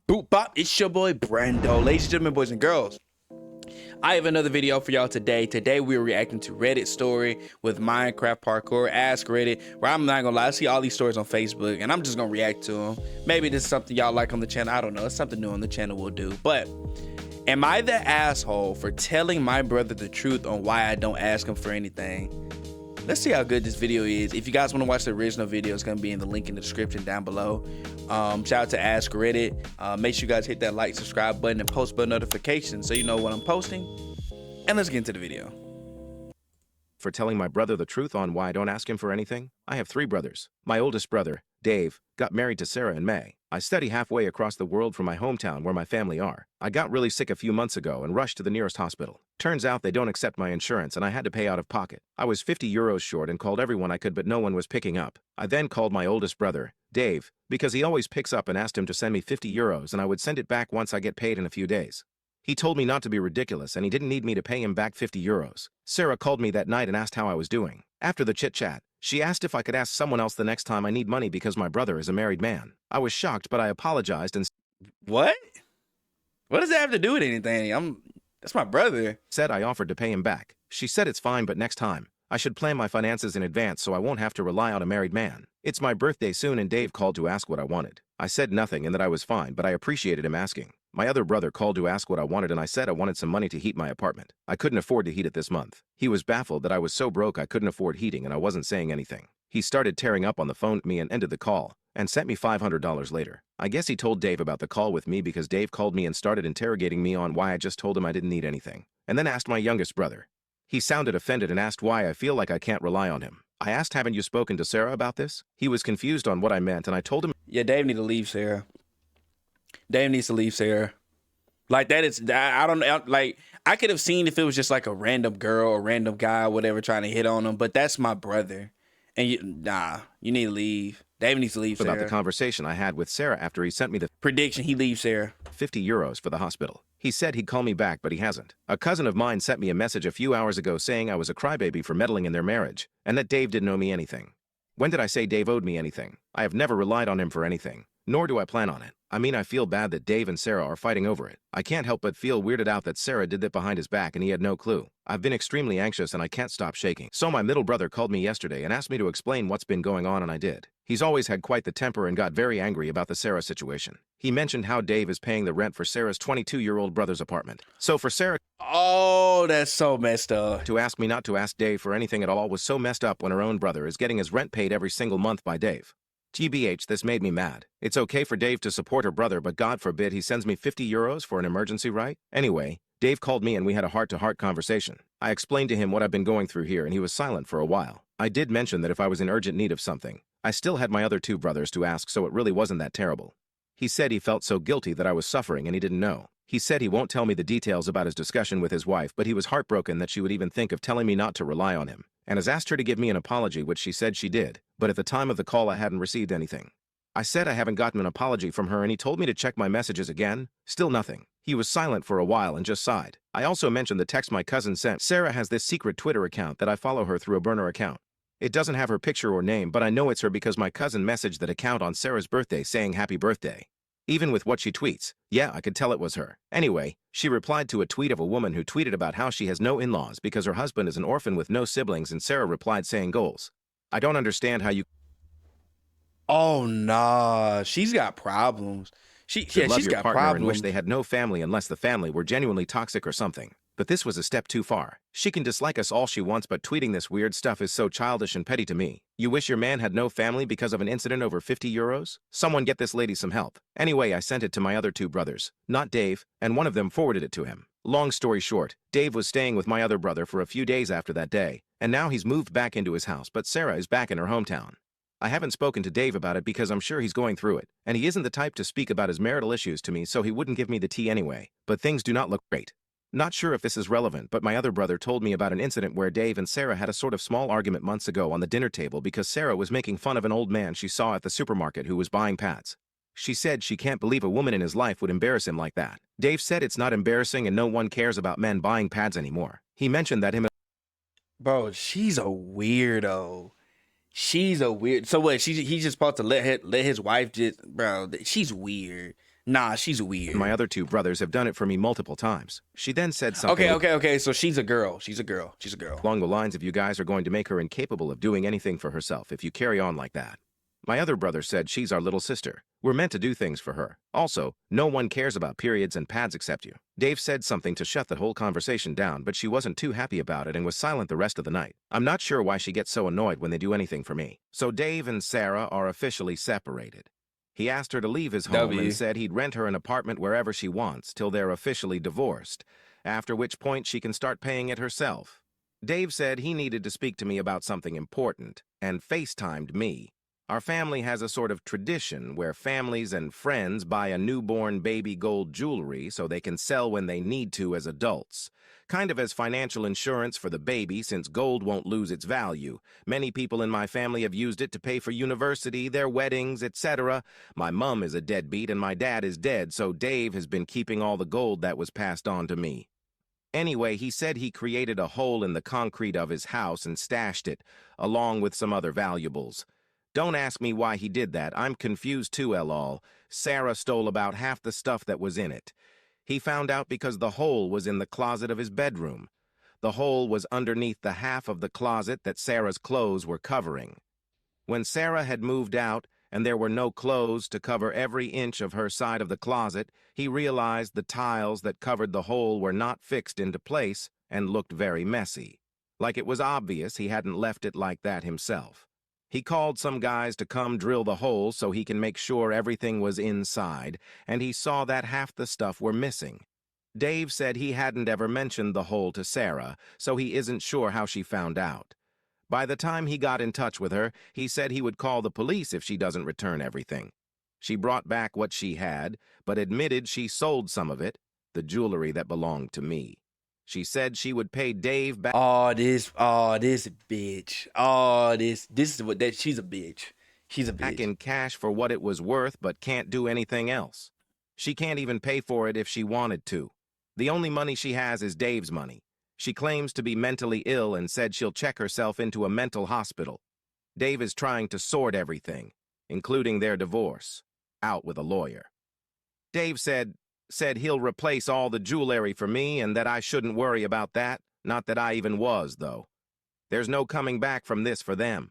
Boop bop, it's your boy Brando. Ladies and gentlemen, boys and girls, I have another video for y'all today. Today we're reacting to Reddit story with Minecraft parkour. Ask Reddit, where I'm not gonna lie, I see all these stories on Facebook and I'm just gonna react to them. Maybe this is something y'all like on the channel. I don't know. It's something new on the channel we'll do. But am I the asshole for telling my brother the truth on why I don't ask him for anything? Let's see how good this video is. If you guys want to watch the original video, it's going to be in the link in the description down below. Shout out to Ask Reddit. Make sure you guys hit that like, subscribe button, and post bell notification so you know when I'm posting. And let's get into the video. For telling my brother the truth on why I don't ask him for anything? I have 3 brothers. My oldest brother, Dave, got married to Sarah in May. I study halfway across the world from my hometown where my family are. I got really sick a few months ago and rushed to the nearest hospital. Turns out they don't accept my insurance and I had to pay out of pocket. I was 50 euros short and called everyone I could, but no one was picking up. I then called my oldest brother, Dave, because he always picks up, and asked him to send me 50 euros and I would send it back once I get paid in a few days. He told me not to be ridiculous and he didn't need me to pay him back 50 euros. Sarah called me that night and asked how I was doing. After the chit-chat, she asked if I could ask someone else the next time I need money because my brother is a married man. I was shocked, but I apologized and What? What does that have to do with anything? That's my brother. said I offered to pay him back. She said it's fine, but next time, I should plan my finances in advance so I won't have to rely on a married man. It's my birthday soon and Dave called to ask what I wanted. I said nothing and that I was fine, but I appreciated him asking. My other brother called to ask what I wanted and I said I wanted some money to heat my apartment. I couldn't afford to heat it this month. He was baffled that I was so broke I couldn't afford heating and I wasn't saying anything. He started tearing up on the phone with me and ended the call, and sent me $500 later. I guess he told Dave about the call with me because Dave called me and started interrogating me on why I just told him I didn't need anything, and then asked my youngest brother. He sounded offended and asked why I feel like I can't rely on him. I asked, haven't you spoken to Sarah about this? He was confused on what I meant and I told him, Yeah, Dave needs to leave Sarah. Dave needs to leave Sarah. Like, that is, I don't know, like, I could have seen if it was just like a random girl or random guy or whatever trying to hit on him, but that's my brother. And you need to leave. Dave needs to leave Sarah. about the conversation I had with Sarah after he sent me the Prediction, he leaves Sarah. 50 euros for the hospital. He said he'd call me back, but he hasn't. A cousin of mine sent me a message a few hours ago saying I was a crybaby for meddling in their marriage, and that Dave didn't owe me anything. When did I say Dave owed me anything? I have never relied on him for anything, nor do I plan on it. I mean, I feel bad that Dave and Sarah are fighting over it. I can't help but feel weirded out that Sarah did that behind his back and he had no clue. I've been extremely anxious and I can't stop shaking. So my middle brother called me yesterday and asked me to explain what's been going on, and I did. He's always had quite the temper and got very angry about the Sarah situation. He mentioned how Dave is paying the rent for Sarah's 22-year-old brother's apartment. So for Sarah, Oh, that's so messed up. to ask me not to ask Dave for anything at all was so messed up when her own brother is getting his rent paid every single month by Dave. GBH, this made me mad. It's okay for Dave to support her brother, but God forbid he sends me 50 euros for an emergency, right? Anyway, Dave called me and we had a heart-to-heart conversation. I explained to him what I've been going through here and he was silent for a while. I did mention that if I was in urgent need of something, I still had my other 2 brothers to ask, so it really wasn't that terrible. He said he felt so guilty that I was suffering and he didn't know. He said he won't tell me the details about his discussion with his wife, but he was heartbroken that she would even think of telling me not to rely on him, and has asked her to give me an apology, which she said she did, but at the time of the call I hadn't received anything. I said I haven't gotten an apology from her and he told me to check my messages again. Still nothing. He was silent for a while and just sighed. I also mentioned the text my cousin sent. Sarah has this secret Twitter account that I follow her through a burner account. It doesn't have her picture or name, but I know it's her because my cousin messaged that account on Sarah's birthday saying happy birthday. Even with what she tweets, yeah, I could tell it was her. Anyway, she replied to a tweet of a woman who tweeted about how she has no in-laws because her husband is an orphan with no siblings, and Sarah replied saying goals. I don't understand how you Oh, nah. She's got problems. could Yeah, love she's your got partner and wish problems. they had no family unless the family were genuinely toxic or something. But this was a step too far. She can dislike us all she wants, but tweeting this weird stuff is so childish and petty to me. You wish your man had no family because of an incident over 50 euros? Someone get this lady some help. Anyway, I sent it to my other 2 brothers, not Dave, and one of them forwarded it to him. Long story short, Dave was staying with my other brother for a few days after that day, and now he's moved back into his house, but Sarah is back in her hometown. I haven't spoken to Dave about it because I'm sure he's going through it, and he isn't the type to speak about his marital issues to me, so he wouldn't give me the tea anyway, but things do not look great. Not sure if this is relevant, but my other brother told me about an incident where Dave and Sarah had a sort of small argument months ago on the dinner table because Sarah was making fun of an old man she saw at the supermarket who was buying pads. She said she can't believe a woman in his life would embarrass him like that. Dave said it's not embarrassing and no one cares about men buying pads anymore. He mentioned that him and Bro, she's a weirdo. She's a weird. So what? He's just supposed to let his wife just, bro. She's weird. Nah, she's weird. My other two brothers have done it for me multiple times. She then said something Okay. So she's a girl. She's a girl. along the lines of, you guys are going to make her incapable of doing anything for herself if you carry on like that. My other brother said she's our little sister. We're meant to do things for her. Also, no one cares about periods and pads except you. Dave said something to shut the whole conversation down, but she wasn't too happy about it and was silent the rest of the night. I'm not sure why she gets so annoyed when they do anything for me. So Dave and Sarah are officially separated. He asked her to leave his home and said he'd rent her an apartment wherever she wants till they're officially divorced, after which point she can start paying it herself. Dave said he needed to speak to me about something important and FaceTimed me. Our family has a sort of tradition where families and friends buy a newborn baby gold jewelry so they can sell when they need to as adults. Kind of as financial insurance for the baby, since gold won't lose its value. Many people in my family have used it to pay for university, their weddings, etc. My mom is a deadbeat and my dad is dead, so Dave has been keeping all the gold that was passed on to me. Anyway, he said he created a hole in the concrete of his house and stashed it, along with some other valuables. Don't ask me why he did that. I'm confused too, lol. Sarah stole about half the stuff that was in it. He found out because the hole was in the closet of his bedroom. The hole was underneath the half of the closet that Sarah's clothes were covering. When Sarah had moved out and there were no clothes to cover every inch of her side of the closet, he realized the tiles that covered the hole were not fixed into place and looked very messy. Like it was obvious he hadn't left it like that himself. He called some guys to come drill the hole so he can make sure everything was inside, and he saw that half the stuff were missing. Dave said he hadn't ever mentioned the hole to Sarah, so he isn't sure how she found out. By the time he got in touch with her, he said he would call the police if she doesn't return everything. She brought back what she had, but admitted she sold some of it, the jewelry that belonged to me. She said she would pay Dave back. This bitch. This is what she's a bitch. She's a bitch. Back in cash for what it was worth, but can't do anything else. She can't even pay for it if she wanted to. The only money she has is Dave's money. She claims to be mentally ill and said she'll check herself into a mental hospital. Dave is trying to sort everything, including their divorce, out with a lawyer. Dave said he'll replace all the jewelry for me and that I shouldn't worry about that. Not that I even was, though. There's no coming back from this for them.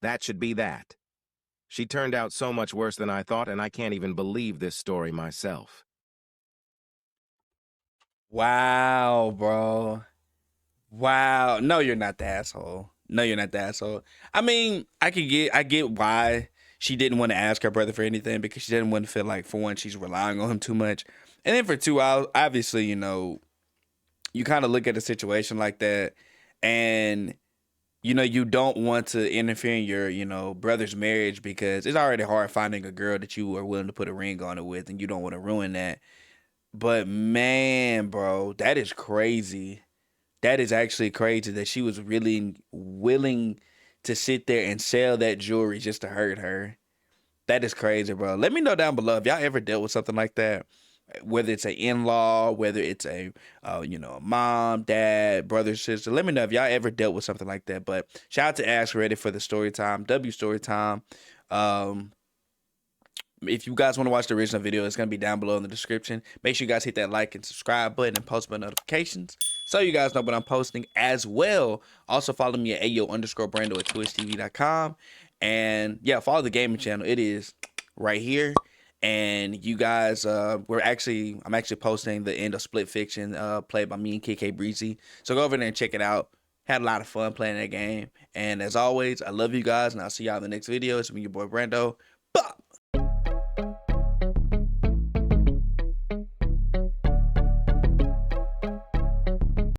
That should be that. She turned out so much worse than I thought, and I can't even believe this story myself. Wow, bro. Wow. No, you're not the asshole. I mean, I get why she didn't want to ask her brother for anything, because she didn't want to feel like, for one, she's relying on him too much. And then for two, obviously, you kind of look at a situation like that and, you don't want to interfere in your, brother's marriage, because it's already hard finding a girl that you are willing to put a ring on it with, and you don't want to ruin that. But man, bro, that is crazy. That is actually crazy that she was really willing to sit there and sell that jewelry just to hurt her. That is crazy, bro. Let me know down below if y'all ever dealt with something like that. Whether it's an in-law, whether it's a mom, dad, brother, sister. Let me know if y'all ever dealt with something like that. But shout out to Ask Reddit for the story time, W story time. If you guys want to watch the original video, it's going to be down below in the description. Make sure you guys hit that like and subscribe button and post button notifications so you guys know when I'm posting as well. Also follow me at ayo_brando at twitchtv.com. And yeah, follow the gaming channel. It is right here. And you guys, I'm actually posting the end of Split Fiction, played by me and KK Breezy. So go over there and check it out. Had a lot of fun playing that game. And as always, I love you guys, and I'll see y'all in the next video. It's me, your boy Brando. Bye.